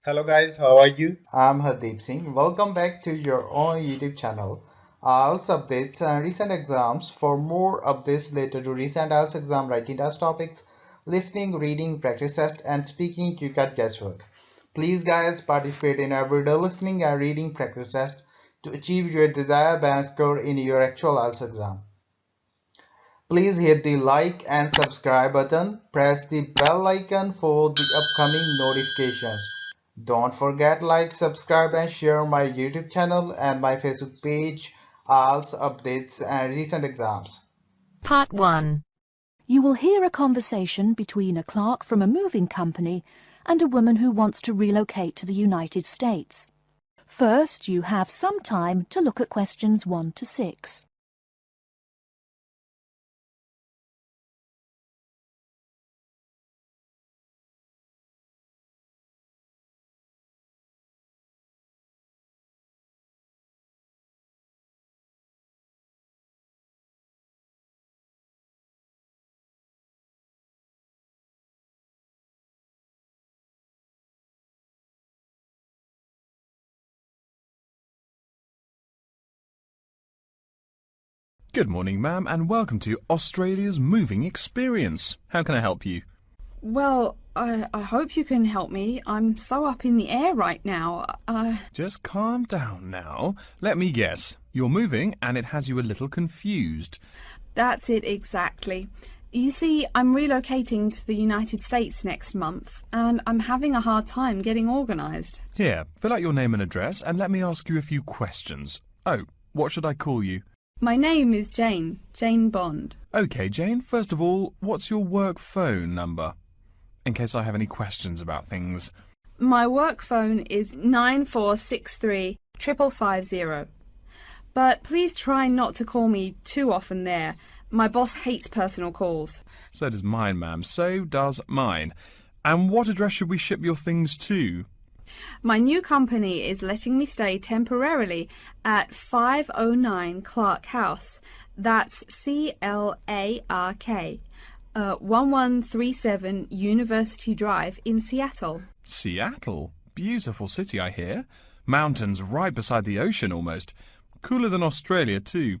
Hello guys, how are you? I'm Hardeep Singh. Welcome back to your own YouTube channel. IELTS updates and recent exams. For more updates related to recent IELTS exam writing test topics, listening, reading, practice test, and speaking, you got guesswork. Please, guys, participate in everyday listening and reading practice test to achieve your desired band score in your actual IELTS exam. Please hit the like and subscribe button. Press the bell icon for the upcoming notifications. Don't forget like, subscribe and share my YouTube channel and my Facebook page, IELTS updates and recent exams. Part 1. You will hear a conversation between a clerk from a moving company and a woman who wants to relocate to the United States. First, you have some time to look at questions 1 to 6. Good morning, ma'am, and welcome to Australia's Moving Experience. How can I help you? Well, I hope you can help me. I'm so up in the air right now. Just calm down now. Let me guess. You're moving and it has you a little confused. That's it exactly. You see, I'm relocating to the United States next month, and I'm having a hard time getting organised. Here, fill out your name and address and let me ask you a few questions. Oh, what should I call you? My name is Jane Bond. Okay, Jane, first of all, what's your work phone number? In case I have any questions about things. My work phone is 9463 550. But please try not to call me too often there. My boss hates personal calls. So does mine, ma'am. So does mine. And what address should we ship your things to? My new company is letting me stay temporarily at 509 Clark House. That's CLARK, 1137 University Drive in Seattle. Seattle? Beautiful city, I hear. Mountains right beside the ocean almost. Cooler than Australia too.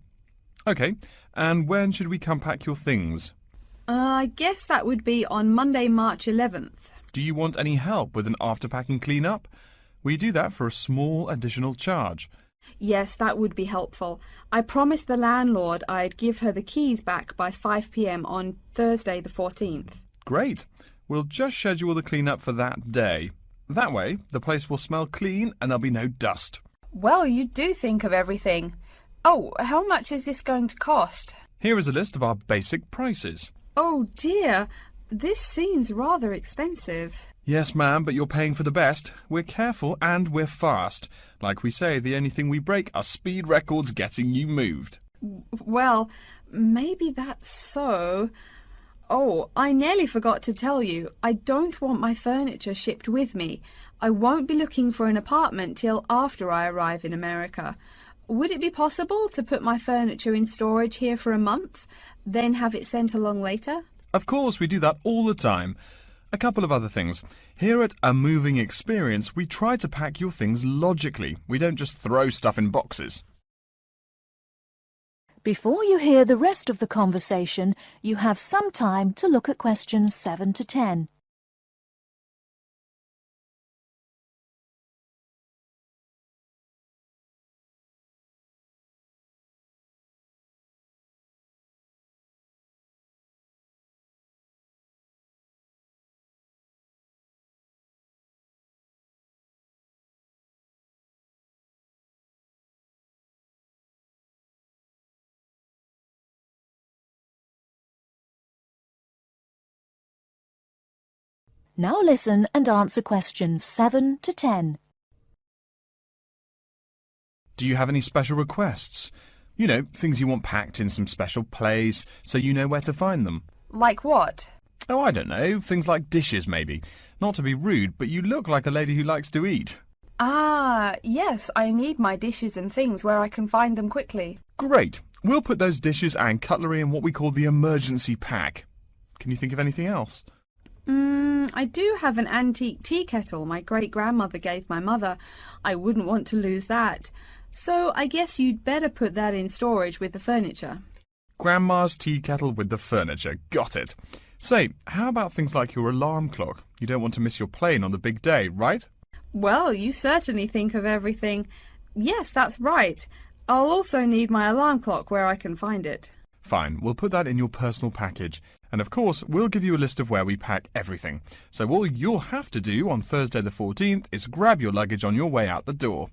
Okay, and when should we come pack your things? I guess that would be on Monday, March 11th. Do you want any help with an after-packing clean-up? We do that for a small additional charge. Yes, that would be helpful. I promised the landlord I'd give her the keys back by 5 p.m. on Thursday the 14th. Great. We'll just schedule the clean-up for that day. That way, the place will smell clean and there'll be no dust. Well, you do think of everything. Oh, how much is this going to cost? Here is a list of our basic prices. Oh dear, this seems rather expensive. Yes, ma'am, but you're paying for the best. We're careful and we're fast. Like we say, the only thing we break are speed records getting you moved. Well, maybe that's so. Oh, I nearly forgot to tell you. I don't want my furniture shipped with me. I won't be looking for an apartment till after I arrive in America. Would it be possible to put my furniture in storage here for a month, then have it sent along later? Of course, we do that all the time. A couple of other things. Here at A Moving Experience, we try to pack your things logically. We don't just throw stuff in boxes. Before you hear the rest of the conversation, you have some time to look at questions 7 to 10. Now listen and answer questions 7 to 10. Do you have any special requests? You know, things you want packed in some special place so you know where to find them. Like what? Oh, I don't know. Things like dishes, maybe. Not to be rude, but you look like a lady who likes to eat. Ah, yes, I need my dishes and things where I can find them quickly. Great. We'll put those dishes and cutlery in what we call the emergency pack. Can you think of anything else? I do have an antique tea kettle my great-grandmother gave my mother. I wouldn't want to lose that. So I guess you'd better put that in storage with the furniture. Grandma's tea kettle with the furniture. Got it. Say, how about things like your alarm clock? You don't want to miss your plane on the big day, right? Well, you certainly think of everything. Yes, that's right. I'll also need my alarm clock where I can find it. Fine, we'll put that in your personal package. And of course, we'll give you a list of where we pack everything. So all you'll have to do on Thursday the 14th is grab your luggage on your way out the door.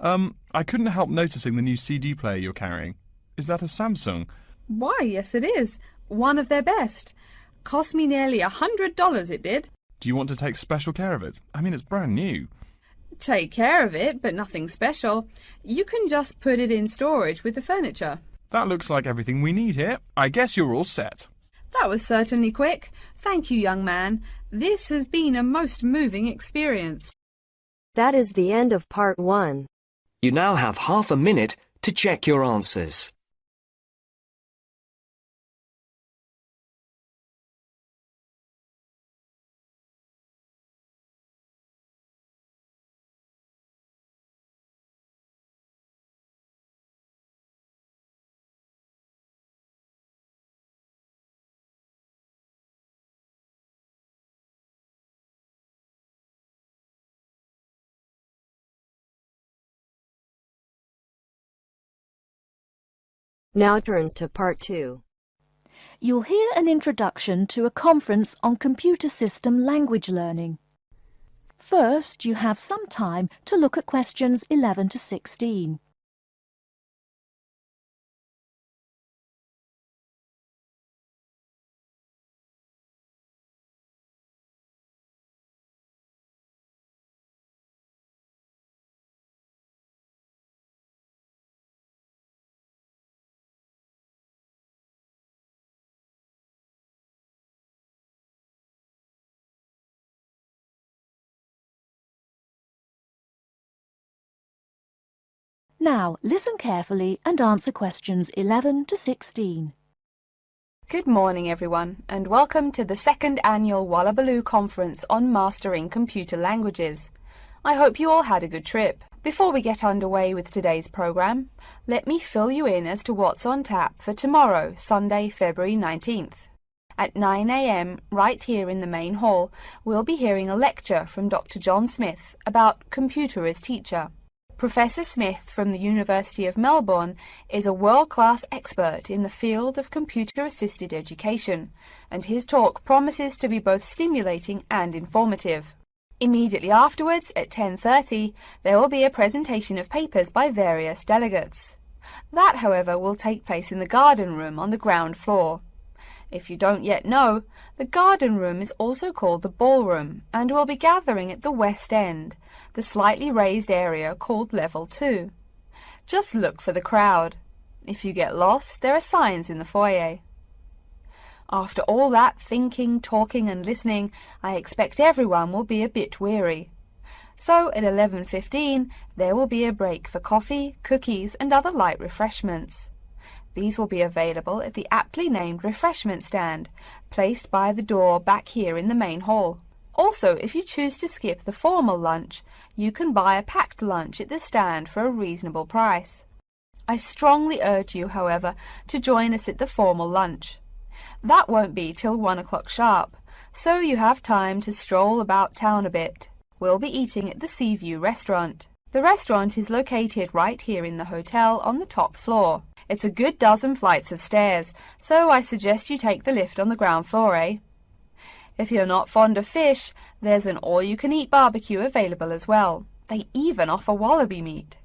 I couldn't help noticing the new CD player you're carrying. Is that a Samsung? Why, yes it is. One of their best. Cost me nearly $100, it did. Do you want to take special care of it? I mean, it's brand new. Take care of it, but nothing special. You can just put it in storage with the furniture. That looks like everything we need here. I guess you're all set. That was certainly quick. Thank you, young man. This has been a most moving experience. That is the end of part 1. You now have half a minute to check your answers. Now turns to part 2. You'll hear an introduction to a conference on computer system language learning. First, you have some time to look at questions 11 to 16. Now, listen carefully and answer questions 11 to 16. Good morning, everyone, and welcome to the second annual Wallabaloo Conference on Mastering Computer Languages. I hope you all had a good trip. Before we get underway with today's program, let me fill you in as to what's on tap for tomorrow, Sunday, February 19th. At 9 a.m, right here in the main hall, we'll be hearing a lecture from Dr. John Smith about computer as teacher. Professor Smith from the University of Melbourne is a world-class expert in the field of computer-assisted education, and his talk promises to be both stimulating and informative. Immediately afterwards, at 10:30, there will be a presentation of papers by various delegates. That, however, will take place in the garden room on the ground floor. If you don't yet know, the garden room is also called the ballroom and will be gathering at the west end, the slightly raised area called Level 2. Just look for the crowd. If you get lost, there are signs in the foyer. After all that thinking, talking and listening, I expect everyone will be a bit weary. So at 11:15, there will be a break for coffee, cookies and other light refreshments. These will be available at the aptly named refreshment stand, placed by the door back here in the main hall. Also, if you choose to skip the formal lunch, you can buy a packed lunch at the stand for a reasonable price. I strongly urge you, however, to join us at the formal lunch. That won't be till 1 o'clock sharp, so you have time to stroll about town a bit. We'll be eating at the Seaview restaurant. The restaurant is located right here in the hotel on the top floor. It's a good dozen flights of stairs, so I suggest you take the lift on the ground floor, eh? If you're not fond of fish, there's an all-you-can-eat barbecue available as well. They even offer wallaby meat.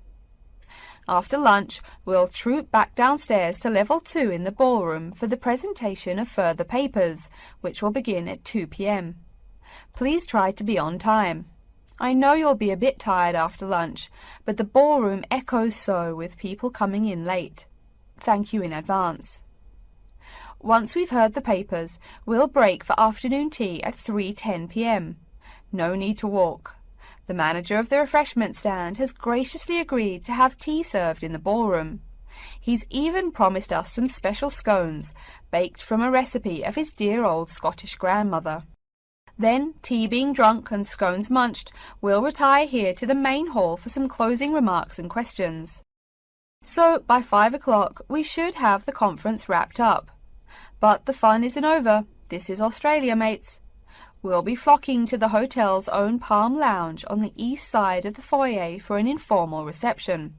After lunch, we'll troop back downstairs to Level 2 in the ballroom for the presentation of further papers, which will begin at 2 p.m. Please try to be on time. I know you'll be a bit tired after lunch, but the ballroom echoes so with people coming in late. Thank you in advance. Once we've heard the papers, we'll break for afternoon tea at 3:10 p.m. No need to walk. The manager of the refreshment stand has graciously agreed to have tea served in the ballroom. He's even promised us some special scones, baked from a recipe of his dear old Scottish grandmother. Then, tea being drunk and scones munched, we'll retire here to the main hall for some closing remarks and questions. So, by 5 o'clock, we should have the conference wrapped up. But the fun isn't over. This is Australia, mates. We'll be flocking to the hotel's own Palm Lounge on the east side of the foyer for an informal reception.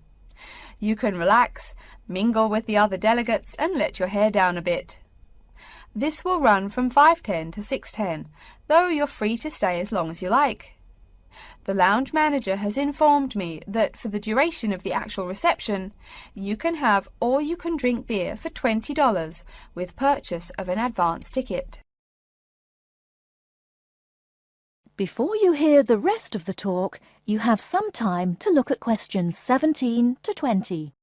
You can relax, mingle with the other delegates, and let your hair down a bit. This will run from 5:10 to 6:10, though you're free to stay as long as you like. The lounge manager has informed me that for the duration of the actual reception, you can have all-you-can-drink beer for $20 with purchase of an advance ticket. Before you hear the rest of the talk, you have some time to look at questions 17 to 20.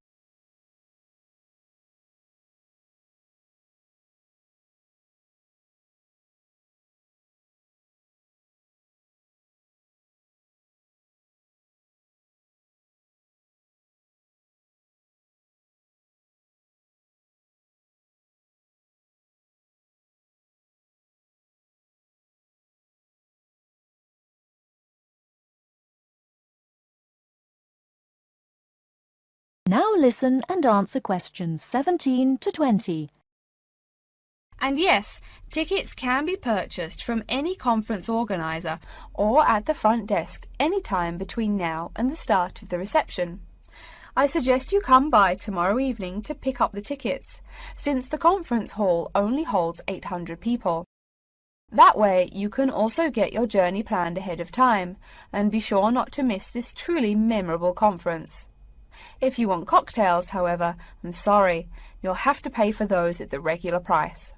Now listen and answer questions 17 to 20. And yes, tickets can be purchased from any conference organiser or at the front desk any time between now and the start of the reception. I suggest you come by tomorrow evening to pick up the tickets, since the conference hall only holds 800 people. That way you can also get your journey planned ahead of time and be sure not to miss this truly memorable conference. If you want cocktails, however, I'm sorry, you'll have to pay for those at the regular price.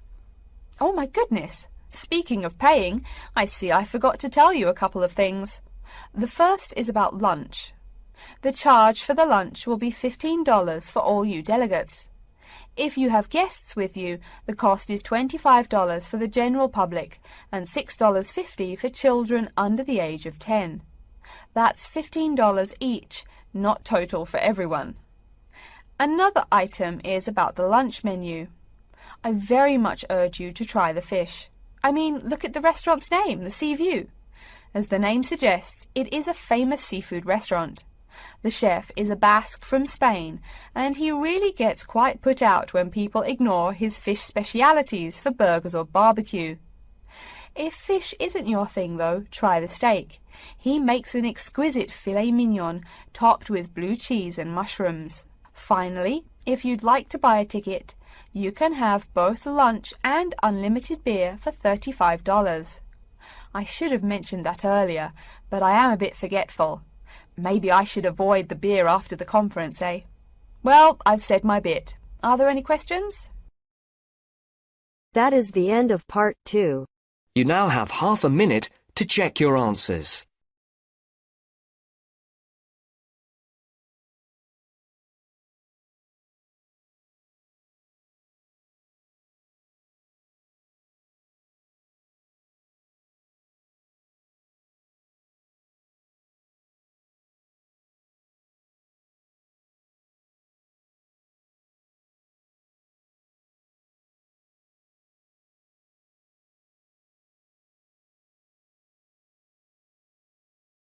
Oh my goodness! Speaking of paying, I see I forgot to tell you a couple of things. The first is about lunch. The charge for the lunch will be $15 for all you delegates. If you have guests with you, the cost is $25 for the general public and $6.50 for children under the age of 10. That's $15 each, not total for everyone. Another item is about the lunch menu. I very much urge you to try the fish. I mean, look at the restaurant's name, the Sea View. As the name suggests, it is a famous seafood restaurant. The chef is a Basque from Spain, and he really gets quite put out when people ignore his fish specialities for burgers or barbecue. If fish isn't your thing, though, try the steak. He makes an exquisite filet mignon topped with blue cheese and mushrooms. Finally, if you'd like to buy a ticket, you can have both lunch and unlimited beer for $35. I should have mentioned that earlier, but I am a bit forgetful. Maybe I should avoid the beer after the conference, eh? Well, I've said my bit. Are there any questions? That is the end of part 2. You now have half a minute to check your answers.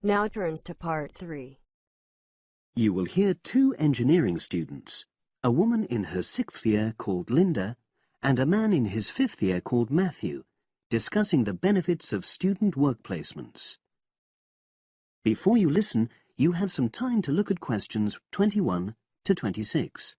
Now turns to part 3. You will hear 2 engineering students, a woman in her 6th year called Linda and a man in his 5th year called Matthew, discussing the benefits of student work placements. Before you listen, you have some time to look at questions 21 to 26.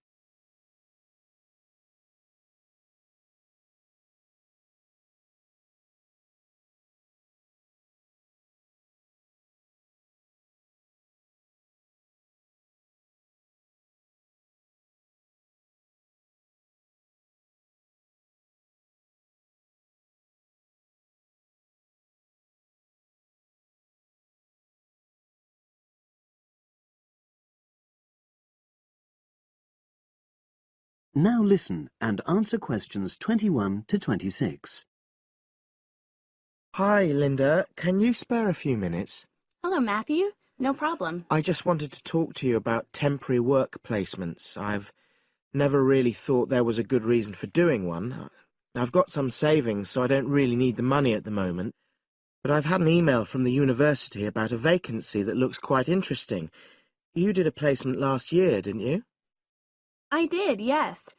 Now listen and answer questions 21 to 26. Hi, Linda. Can you spare a few minutes? Hello, Matthew. No problem. I just wanted to talk to you about temporary work placements. I've never really thought there was a good reason for doing one. I've got some savings, so I don't really need the money at the moment. but I've had an email from the university about a vacancy that looks quite interesting. You did a placement last year, didn't you? I did, yes.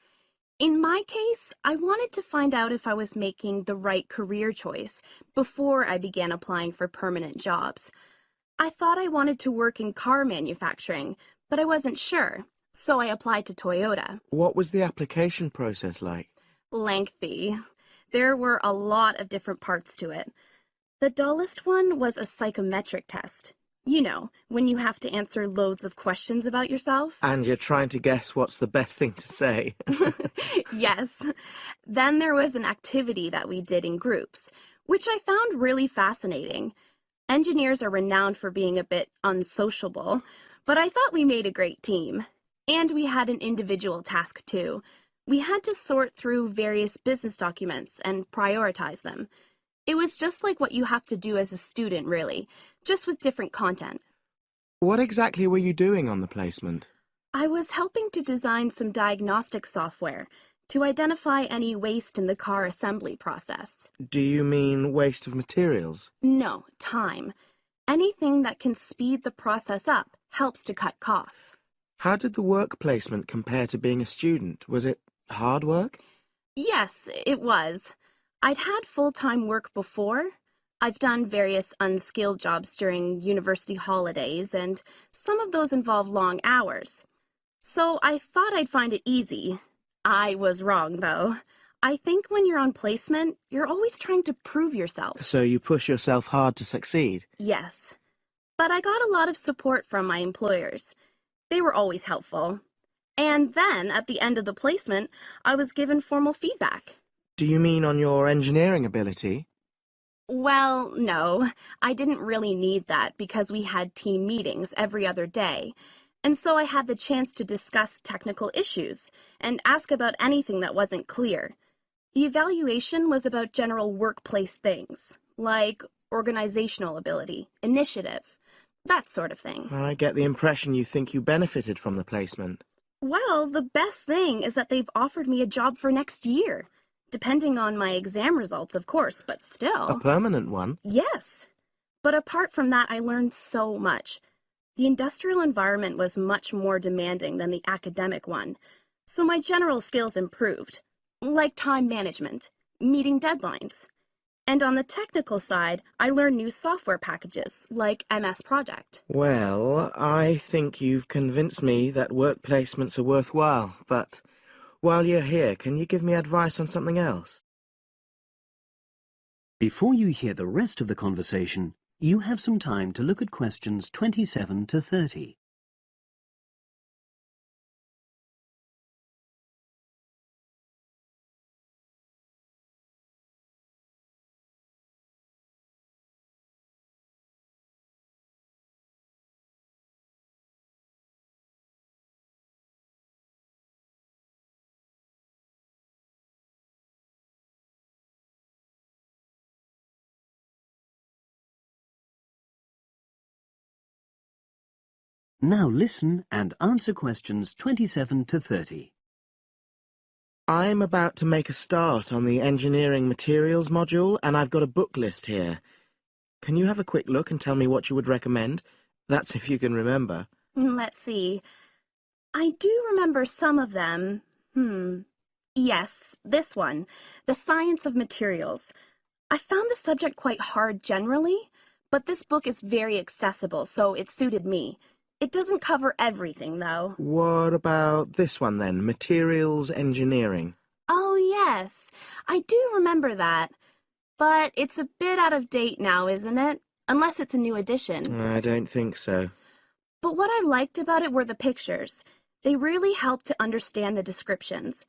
In my case, I wanted to find out if I was making the right career choice before I began applying for permanent jobs. I thought I wanted to work in car manufacturing, but I wasn't sure, so I applied to Toyota. What was the application process like? Lengthy. There were a lot of different parts to it. The dullest one was a psychometric test. You know, when you have to answer loads of questions about yourself. And you're trying to guess what's the best thing to say. Yes. Then there was an activity that we did in groups, which I found really fascinating. Engineers are renowned for being a bit unsociable, but I thought we made a great team. And we had an individual task too. We had to sort through various business documents and prioritize them. It was just like what you have to do as a student, really, just with different content. What exactly were you doing on the placement? I was helping to design some diagnostic software to identify any waste in the car assembly process. Do you mean waste of materials? No, time. Anything that can speed the process up helps to cut costs. How did the work placement compare to being a student? Was it hard work? Yes, it was. I'd had full-time work before. I've done various unskilled jobs during university holidays, and some of those involve long hours. So I thought I'd find it easy. I was wrong, though. I think when you're on placement, you're always trying to prove yourself. So you push yourself hard to succeed? Yes. But I got a lot of support from my employers. They were always helpful. And then, at the end of the placement, I was given formal feedback. Do you mean on your engineering ability? Well, no. I didn't really need that because we had team meetings every other day. And so I had the chance to discuss technical issues and ask about anything that wasn't clear. The evaluation was about general workplace things, like organizational ability, initiative, that sort of thing. I get the impression you think you benefited from the placement. Well, the best thing is that they've offered me a job for next year. Depending on my exam results, of course, but still. A permanent one? Yes. But apart from that, I learned so much. The industrial environment was much more demanding than the academic one, so my general skills improved, like time management, meeting deadlines. And on the technical side, I learned new software packages, like MS Project. Well, I think you've convinced me that work placements are worthwhile, but while you're here, can you give me advice on something else? Before you hear the rest of the conversation, you have some time to look at questions 27 to 30. Now listen and answer questions 27 to 30. I'm about to make a start on the engineering materials module, and I've got a book list here. Can you have a quick look and tell me what you would recommend? That's if you can remember. Let's see. I do remember some of them. Yes, this one, The Science of Materials. I found the subject quite hard generally, but this book is very accessible, so it suited me. It doesn't cover everything, though. What about this one, then? Materials engineering. Oh, yes. I do remember that. But it's a bit out of date now, isn't it? Unless it's a new edition. I don't think so. But what I liked about it were the pictures. They really helped to understand the descriptions.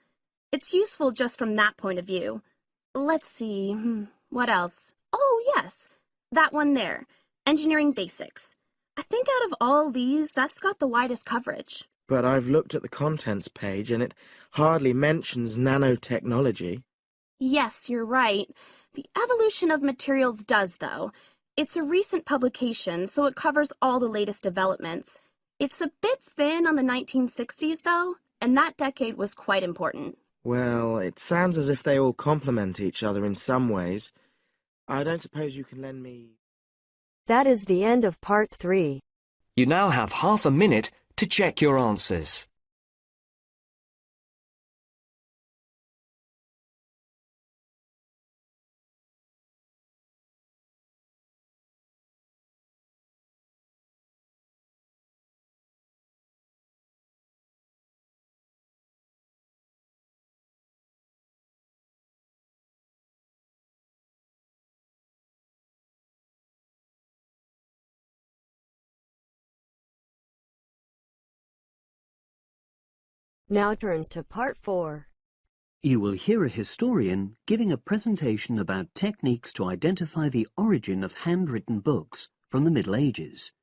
It's useful just from that point of view. Let's see. What else? Oh, yes. That one there. Engineering Basics. I think out of all these, that's got the widest coverage. But I've looked at the contents page and it hardly mentions nanotechnology. Yes, you're right. The evolution of materials does, though. It's a recent publication, so it covers all the latest developments. It's a bit thin on the 1960s, though, and that decade was quite important. Well, it sounds as if they all complement each other in some ways. I don't suppose you can lend me... That is the end of part 3. You now have half a minute to check your answers. Now turns to part 4. You will hear a historian giving a presentation about techniques to identify the origin of handwritten books from the Middle Ages.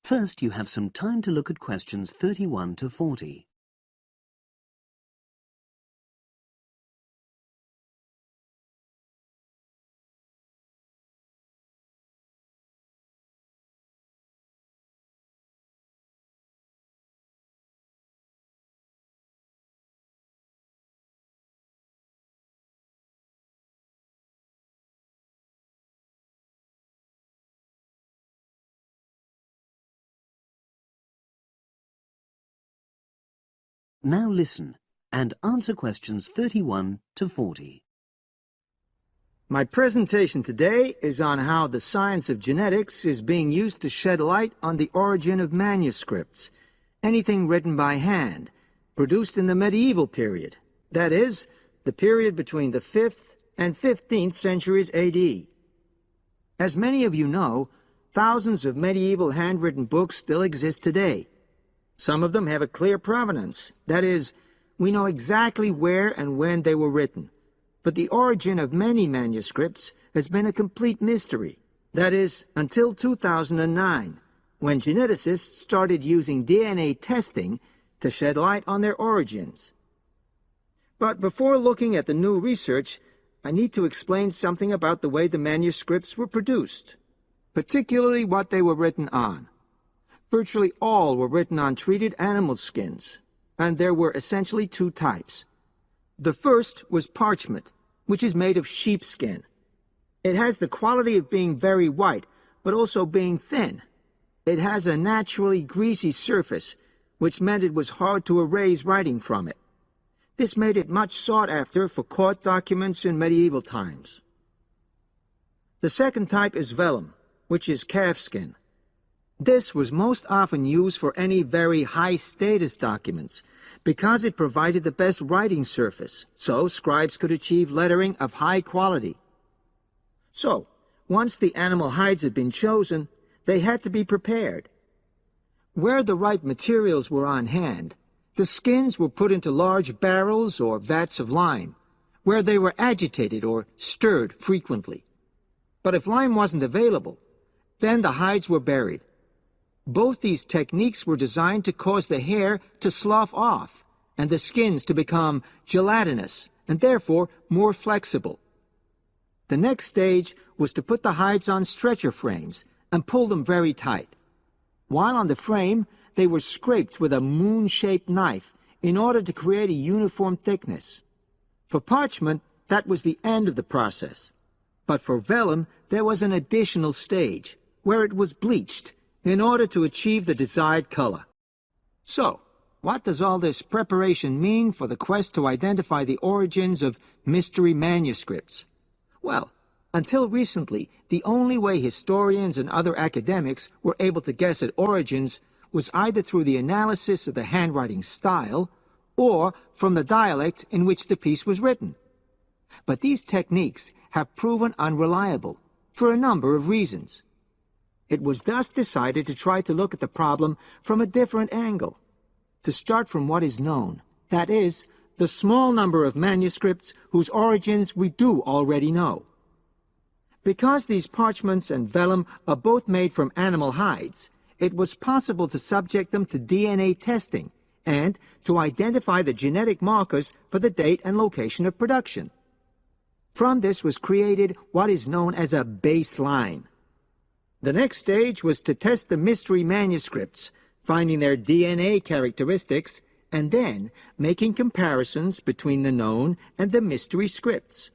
First, you have some time to look at questions 31 to 40. Now listen and answer questions 31 to 40. My presentation today is on how the science of genetics is being used to shed light on the origin of manuscripts, anything written by hand, produced in the medieval period, that is, the period between the 5th and 15th centuries AD. As many of you know, thousands of medieval handwritten books still exist today. Some of them have a clear provenance, that is, we know exactly where and when they were written. But the origin of many manuscripts has been a complete mystery, that is, until 2009, when geneticists started using DNA testing to shed light on their origins. But before looking at the new research, I need to explain something about the way the manuscripts were produced, particularly what they were written on. Virtually all were written on treated animal skins, and there were essentially two types. The first was parchment, which is made of sheepskin. It has the quality of being very white, but also being thin. It has a naturally greasy surface, which meant it was hard to erase writing from it. This made it much sought after for court documents in medieval times. The second type is vellum, which is calfskin. This was most often used for any very high-status documents because it provided the best writing surface, so scribes could achieve lettering of high quality. So, once the animal hides had been chosen, they had to be prepared. Where the right materials were on hand, the skins were put into large barrels or vats of lime, where they were agitated or stirred frequently. But if lime wasn't available, then the hides were buried. Both these techniques were designed to cause the hair to slough off and the skins to become gelatinous and therefore more flexible. The next stage was to put the hides on stretcher frames and pull them very tight. While on the frame, they were scraped with a moon-shaped knife in order to create a uniform thickness. For parchment, that was the end of the process. But for vellum, there was an additional stage, where it was bleached in order to achieve the desired color. So, what does all this preparation mean for the quest to identify the origins of mystery manuscripts? Well, until recently, the only way historians and other academics were able to guess at origins was either through the analysis of the handwriting style or from the dialect in which the piece was written. But these techniques have proven unreliable for a number of reasons. It was thus decided to try to look at the problem from a different angle, to start from what is known, that is, the small number of manuscripts whose origins we do already know. Because these parchments and vellum are both made from animal hides, it was possible to subject them to DNA testing and to identify the genetic markers for the date and location of production. From this was created what is known as a baseline. The next stage was to test the mystery manuscripts, finding their DNA characteristics, and then making comparisons between the known and the mystery scripts.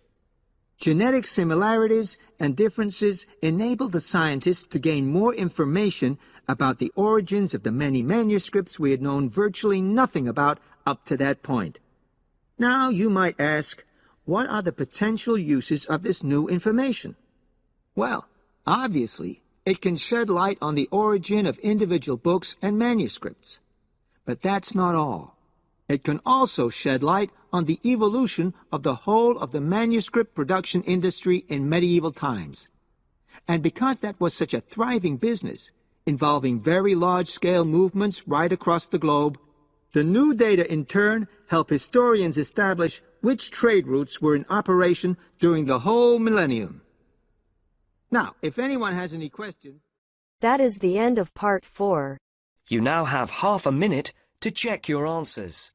Genetic similarities and differences enabled the scientists to gain more information about the origins of the many manuscripts we had known virtually nothing about up to that point. Now you might ask, what are the potential uses of this new information? Well, obviously, it can shed light on the origin of individual books and manuscripts. But that's not all. It can also shed light on the evolution of the whole of the manuscript production industry in medieval times. And because that was such a thriving business, involving very large-scale movements right across the globe, the new data in turn help historians establish which trade routes were in operation during the whole millennium. Now, if anyone has any questions... That is the end of part 4. You now have half a minute to check your answers.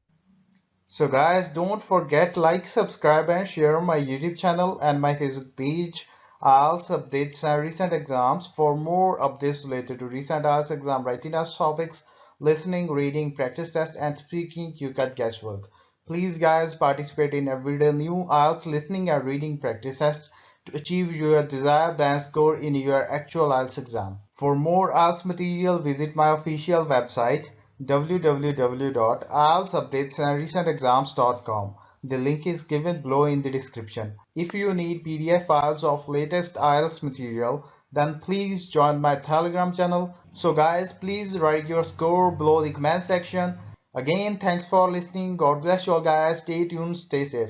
So guys, don't forget like, subscribe and share my YouTube channel and my Facebook page, IELTS updates and recent exams. For more updates related to recent IELTS exam writing test topics, listening, reading, practice test and speaking, you got guesswork. Please guys, participate in everyday new IELTS listening and reading practice tests to achieve your desired band score in your actual IELTS exam. For more IELTS material, visit my official website www.ieltsupdatesandrecentexams.com. The link is given below in the description. If you need PDF files of latest IELTS material, then please join my Telegram channel. So guys, please write your score below the comment section. Again, thanks for listening. God bless you all guys. Stay tuned, stay safe.